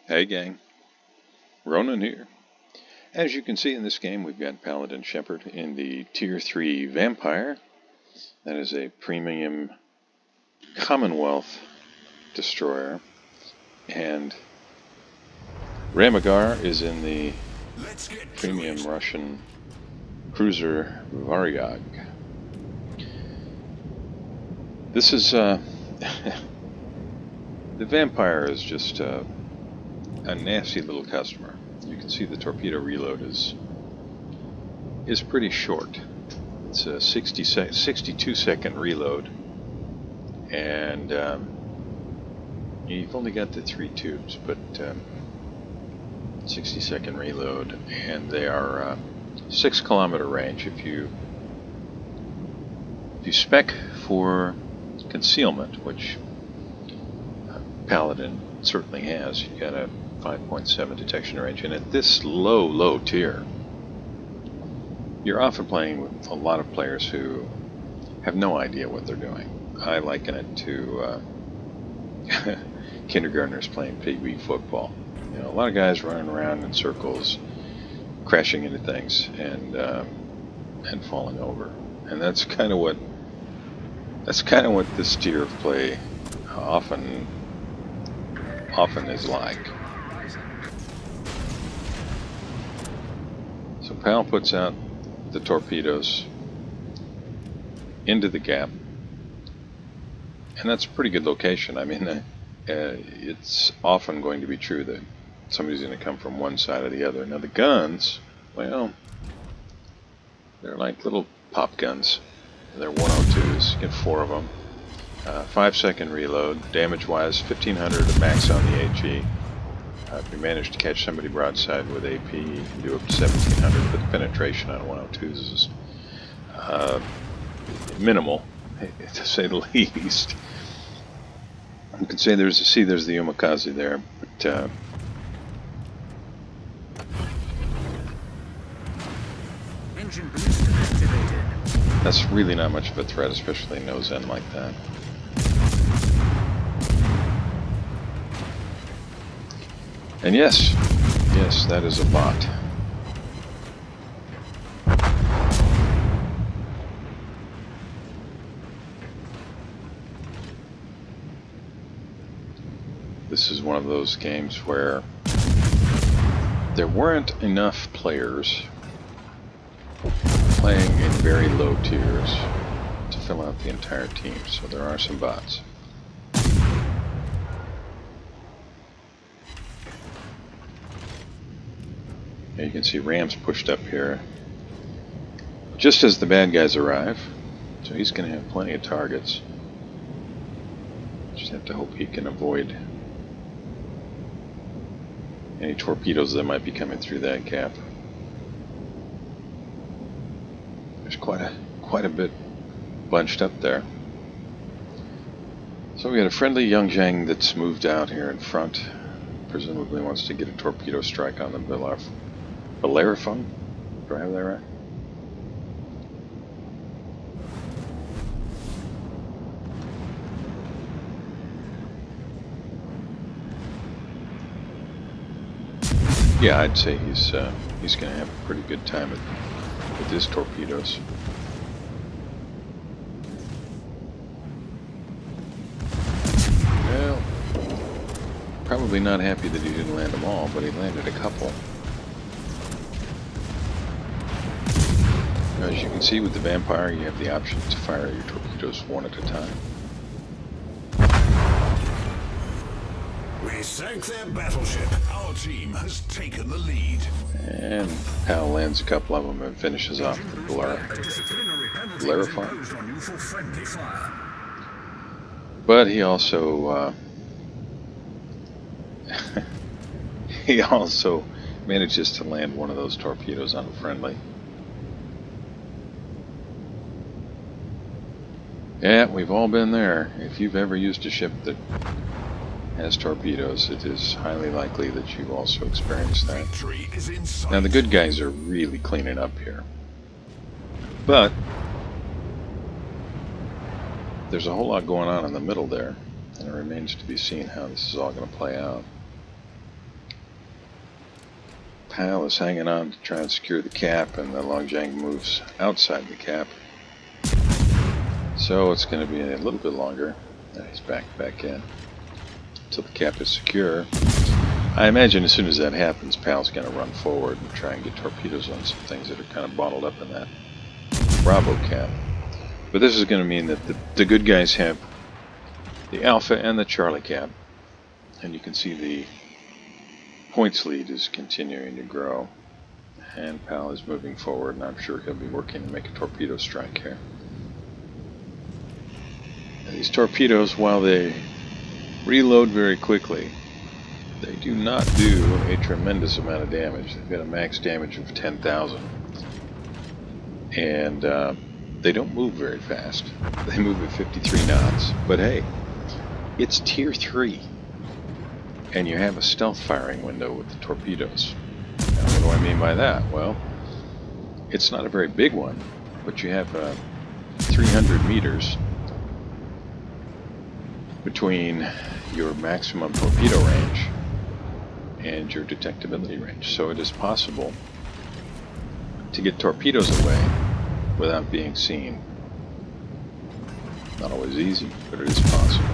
Hey gang, Ronan here. As you can see in this game, we've got Paladin Shepherd in the Tier 3 Vampire. That is a premium Commonwealth destroyer. And Ramagar is in the premium Russian cruiser Varyag. This is, the Vampire is just a nasty little customer. You can see the torpedo reload is pretty short. It's a 62 second reload, and you've only got the 3 tubes, but 60-second reload, and they are 6 kilometer range. If you spec for concealment, which Paladin certainly has, you've got a 5.7 detection range, and at this low tier, you're often playing with a lot of players who have no idea what they're doing. I liken it to kindergartners playing pee-wee football. You know, a lot of guys running around in circles, crashing into things, and falling over. And that's kind of what this tier of play often is like. So Pal puts out the torpedoes into the gap, and that's a pretty good location. I mean, it's often going to be true that somebody's going to come from one side or the other. Now the guns, well, they're like little pop guns. They're 102s. You get 4 of them. 5-second reload. Damage-wise, 1500 to max on the AG. If you manage to catch somebody broadside with AP, you can do up to 1700, but the penetration on 102s is minimal, to say the least. You can say there's the Umakaze there, but engine boost activated. That's really not much of a threat, especially nose end like that. And yes, that is a bot. This is one of those games where there weren't enough players playing in very low tiers to fill out the entire team, so there are some bots. You can see Ram's pushed up here just as the bad guys arrive, so he's going to have plenty of targets. Just have to hope he can avoid any torpedoes that might be coming through that gap. There's quite a bit bunched up there. So we got a friendly Young Zhang that's moved out here in front. Presumably wants to get a torpedo strike on the Bellerophon? Do I have that right? Yeah, I'd say he's going to have a pretty good time with his torpedoes. Well, probably not happy that he didn't land them all, but he landed a couple. As you can see with the Vampire, you have the option to fire your torpedoes one at a time. We sank their battleship. Our team has taken the lead. And Pal lands a couple of them and finishes off the Bellerophon. But he also manages to land one of those torpedoes on a friendly. Yeah, we've all been there. If you've ever used a ship that has torpedoes, it is highly likely that you've also experienced that. Now the good guys are really cleaning up here, but there's a whole lot going on in the middle there, and it remains to be seen how this is all going to play out. Pal is hanging on to try and secure the cap, and the Longjang moves outside the cap. So it's going to be a little bit longer. He's back in until the cap is secure. I imagine as soon as that happens, Pal's going to run forward and try and get torpedoes on some things that are kind of bottled up in that Bravo cap. But this is going to mean that the good guys have the Alpha and the Charlie cap, and you can see the points lead is continuing to grow, and Pal is moving forward, and I'm sure he'll be working to make a torpedo strike here. And these torpedoes, while they reload very quickly, they do not do a tremendous amount of damage. They've got a max damage of 10,000, and they don't move very fast. They move at 53 knots, but hey, it's Tier 3, and you have a stealth firing window with the torpedoes. Now, what do I mean by that? Well, it's not a very big one, but you have 300 meters between your maximum torpedo range and your detectability range. So it is possible to get torpedoes away without being seen. Not always easy, but it is possible.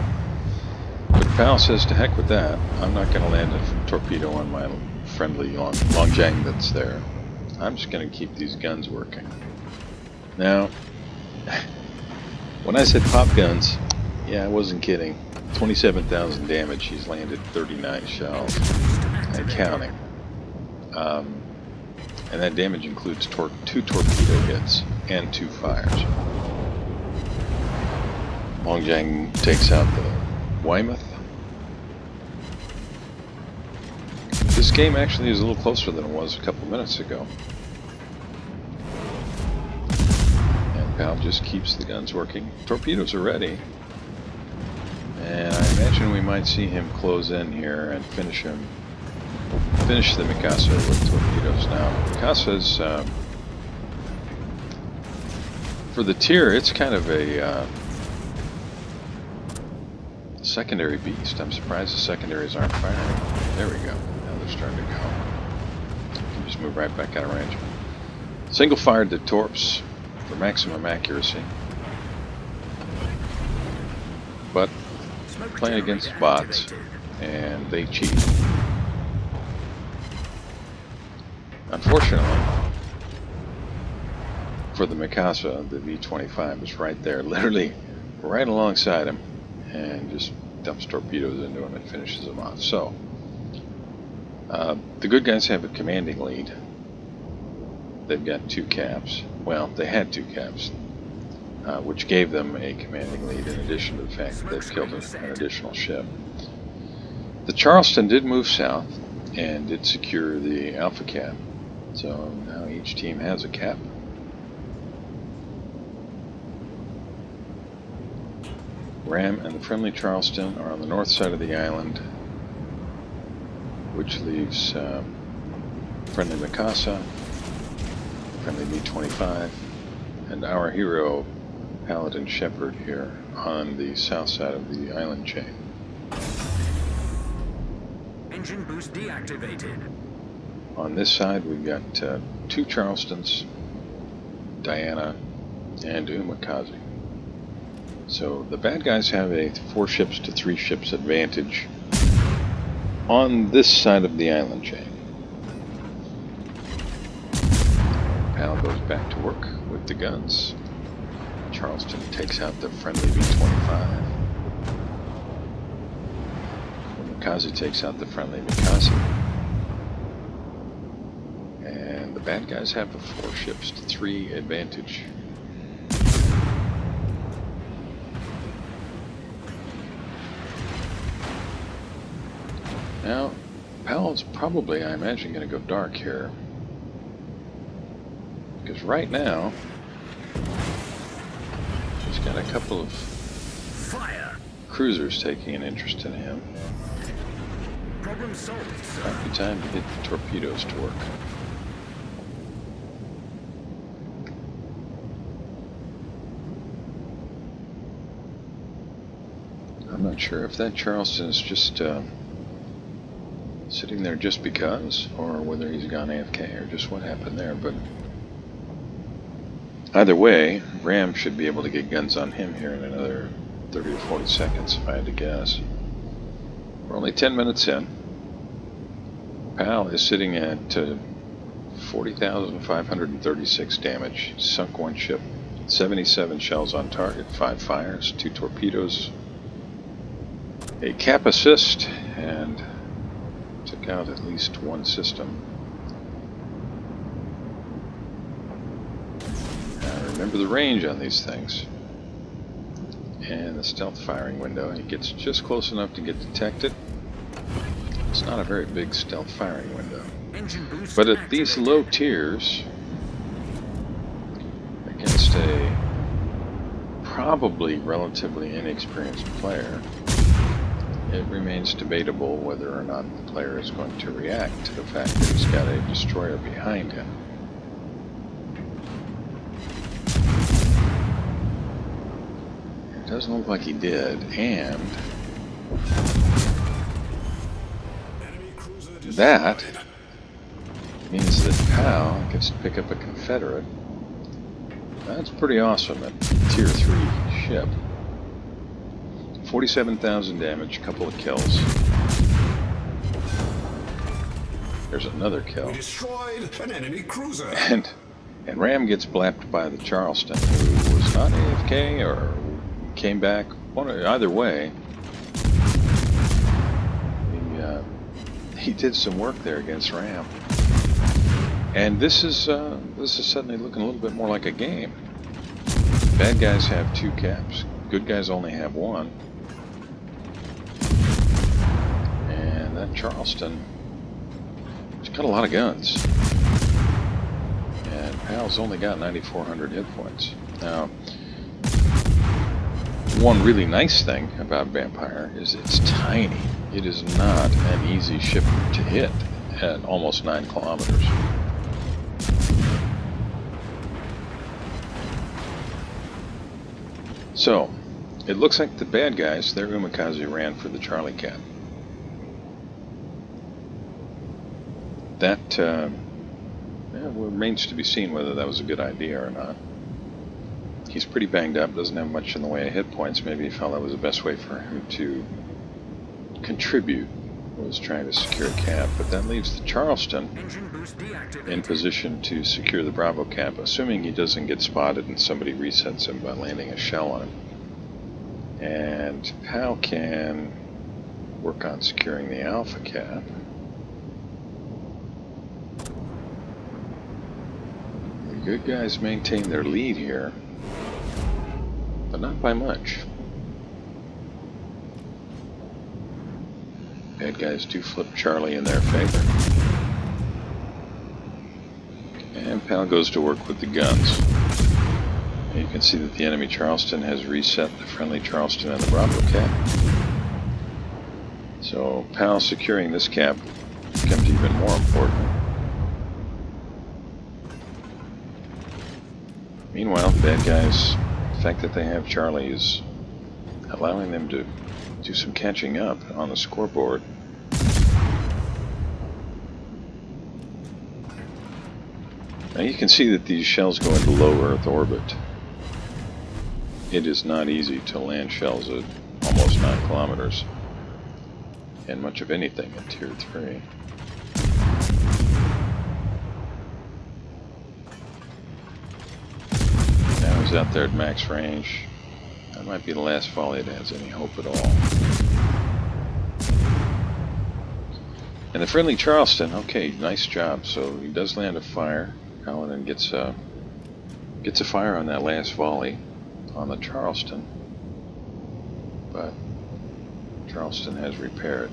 But Pal says, to heck with that. I'm not going to land a torpedo on my friendly Longjang that's there. I'm just going to keep these guns working. Now, when I said pop guns, yeah, I wasn't kidding. 27,000 damage. He's landed 39 shells and counting. And that damage includes 2 torpedo hits and 2 fires. Longjang takes out the Weymouth. This game actually is a little closer than it was a couple minutes ago. And Pal just keeps the guns working. Torpedoes are ready. And I imagine we might see him close in here and finish the Mikasa with torpedoes. Now, Mikasa's, for the tier, it's kind of a secondary beast. I'm surprised the secondaries aren't firing. There we go. Now they're starting to go. You can just move right back out of range. Single fired the torps for maximum accuracy. But playing against bots, and they cheat. Unfortunately, for the Mikasa, the V-25 is right there, literally right alongside him, and just dumps torpedoes into him and finishes him off. So, the good guys have a commanding lead. They've got 2 caps. Well, they had 2 caps, which gave them a commanding lead in addition to the fact that they've killed an additional ship. The Charleston did move south and did secure the Alpha cap. So now each team has a cap. Ram and the friendly Charleston are on the north side of the island, which leaves friendly Mikasa, friendly B-25, and our hero Paladin Shepherd here on the south side of the island chain. Engine boost deactivated. On this side we've got 2 Charlestons, Diana, and Umikaze. So the bad guys have a 4 ships to 3 ships advantage on this side of the island chain. Pal goes back to work with the guns. Charleston takes out the friendly B-25. Umikaze takes out the friendly Mikasa. And the bad guys have a 4 ships to 3 advantage. Now, Pal's probably, I imagine, going to go dark here. Because right now, he's got a couple of cruisers taking an interest in him. Problem solved, sir. Might be time to get the torpedoes to work. I'm not sure if that Charleston is just sitting there just because, or whether he's gone AFK, or just what happened there. But either way, Ram should be able to get guns on him here in another 30 or 40 seconds, if I had to guess. We're only 10 minutes in. PAL is sitting at 40,536 damage. Sunk one ship. 77 shells on target. 5 fires. 2 torpedoes. A cap assist. And took out at least one system. Now remember the range on these things. And the stealth firing window. He gets just close enough to get detected. It's not a very big stealth firing window. But at these low tiers, against a probably relatively inexperienced player, it remains debatable whether or not the player is going to react to the fact that he's got a destroyer behind him. It doesn't look like he did, and that means that PAL gets to pick up a Confederate. That's pretty awesome at Tier 3 ship. 47,000 damage, couple of kills. There's another kill. We destroyed an enemy cruiser. And Ram gets blapped by the Charleston, who was not AFK or came back. Either way, he did some work there against Ram. And this is suddenly looking a little bit more like a game. Bad guys have 2 caps. Good guys only have 1. And that Charleston, he's got a lot of guns. And PAL's only got 9,400 hit points. Now, one really nice thing about Vampire is it's tiny. It is not an easy ship to hit at almost 9 kilometers. So, it looks like the bad guys, their Umikaze ran for the Charlie Cap. That remains to be seen whether that was a good idea or not. He's pretty banged up, doesn't have much in the way of hit points. Maybe he felt that was the best way for him to contribute, was trying to secure a cap. But that leaves the Charleston in position to secure the Bravo cap, assuming he doesn't get spotted and somebody resets him by landing a shell on him. And PAL can work on securing the Alpha cap. The good guys maintain their lead here, but not by much. Bad guys do flip Charlie in their favor. And PAL goes to work with the guns. And you can see that the enemy Charleston has reset the friendly Charleston and the Bravo cap. So PAL securing this cap becomes even more important. Meanwhile, the bad guys, the fact that they have Charlie is allowing them to do some catching up on the scoreboard. Now you can see that these shells go into low Earth orbit. It is not easy to land shells at almost 9 kilometers, and much of anything at Tier 3. Now he's out there at max range. That might be the last volley that has any hope at all. And the friendly Charleston, okay, nice job. So he does land a fire. Paladin gets a fire on that last volley on the Charleston, but Charleston has repaired.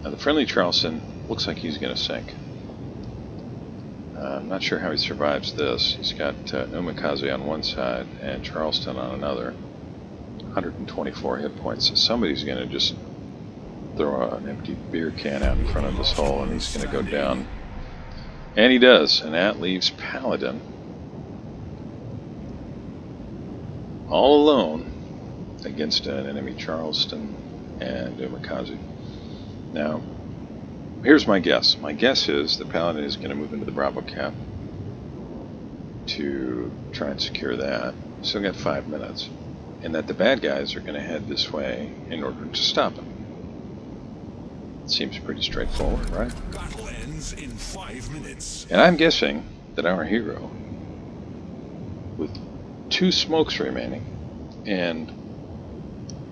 Now the friendly Charleston looks like he's going to sink. I'm not sure how he survives this. He's got Umikaze on one side and Charleston on another. 124 hit points. So somebody's going to just throw an empty beer can out in front of this hole and he's going to go down. And he does. And that leaves Paladin all alone against an enemy Charleston and Umikaze. Now, Here's my guess. My guess is the Paladin is going to move into the Bravo cap to try and secure that. Still got 5 minutes. And that the bad guys are going to head this way in order to stop him. Seems pretty straightforward, right? Battle ends in 5 minutes. And I'm guessing that our hero, with 2 smokes remaining and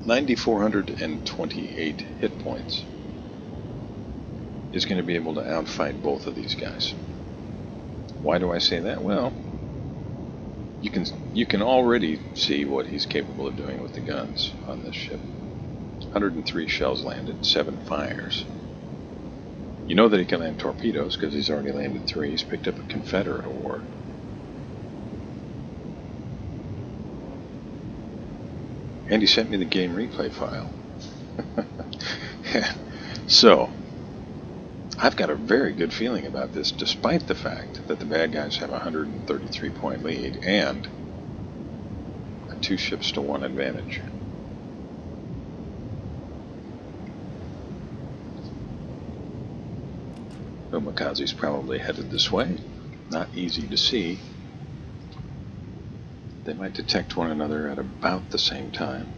9,428 hit points, is going to be able to outfight both of these guys. Why do I say that? Well, you can already see what he's capable of doing with the guns on this ship. 103 shells landed, 7 fires. You know that he can land torpedoes because he's already landed 3. He's picked up a Confederate award. And he sent me the game replay file. So, I've got a very good feeling about this, despite the fact that the bad guys have a 133-point lead and a 2 ships to 1 advantage. Umikaze's probably headed this way. Not easy to see. They might detect one another at about the same time.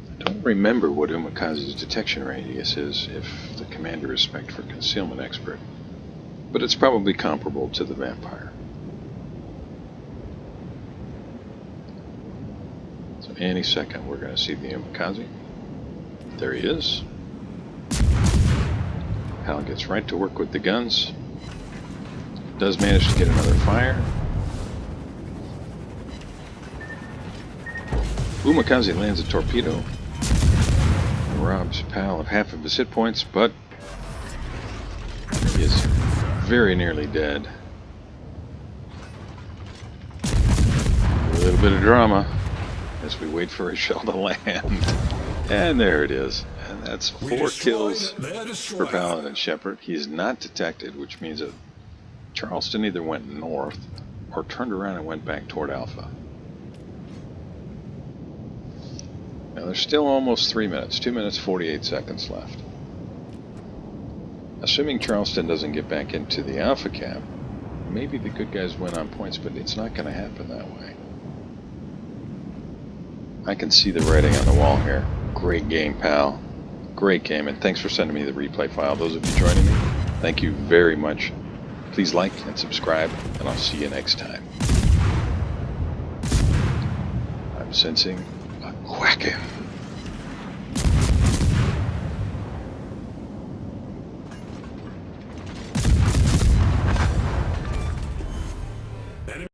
I don't remember what Umikaze's detection radius is if the commander is spec'd for concealment expert, but it's probably comparable to the Vampire. So any second we're going to see the Umikaze. There he is. Hal gets right to work with the guns. Does manage to get another fire. Umikaze lands a torpedo. Robs Pal of half of his hit points, but he is very nearly dead. A little bit of drama as we wait for a shell to land. And there it is. And that's 4 kills for Paladin and Shepard. He's not detected, which means that Charleston either went north or turned around and went back toward Alpha. Now there's still almost 3 minutes, 2 minutes 48 seconds left. Assuming Charleston doesn't get back into the Alpha cap, maybe the good guys win on points, but it's not going to happen that way. I can see the writing on the wall here. Great game, pal. Great game, and thanks for sending me the replay file. Those of you joining me, thank you very much. Please like and subscribe, and I'll see you next time. I'm sensing a quacking.